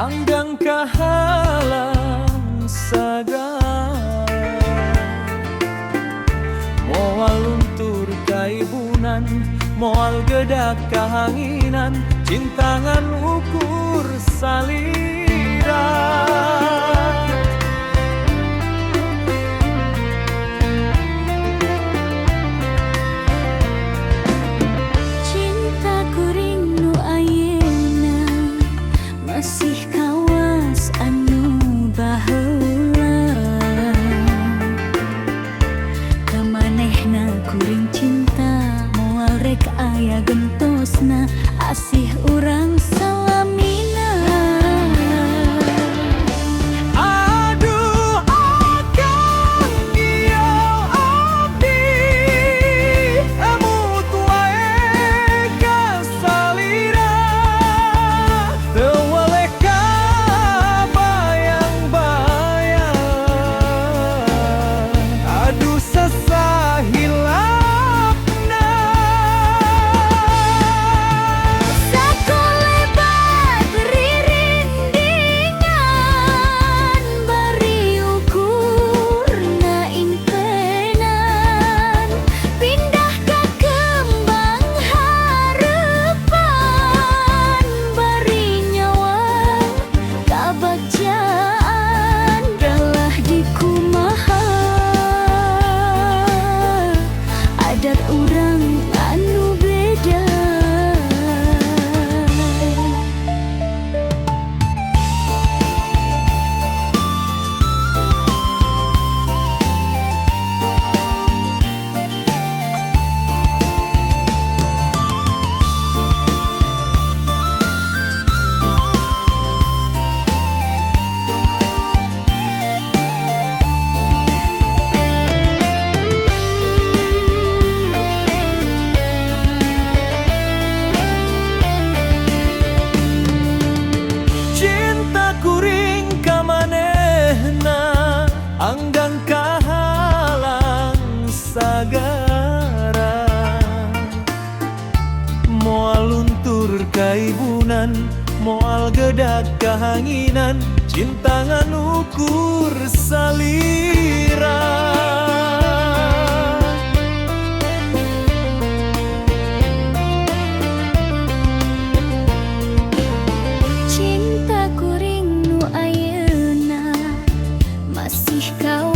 anggang kahalang sagara, moal luntur kaibunan, moal gedak kahanginan, cintangan ukur salira. Cinta kuring nu ayeuna masih kawas anu baheula, kamanehna kuring cinta moal rek aya gentosna asih urang salamina. Aduh akang diau abdi emut wae ka salira, teu weleh kabayang-bayang. Aduh sasahilapna Sakolebat ririndingan bari ukurna impenan, pindah ka kembang harepan bari nyawa kabacaan dalah di kumaha adat urang anu beda. cinta kuring ka manehna anggang kahalang sagara, moal luntur kaibunan, moal gedak kahanginan, cintangan ukur salira. Cinta kuring nu ayeuna masih kawas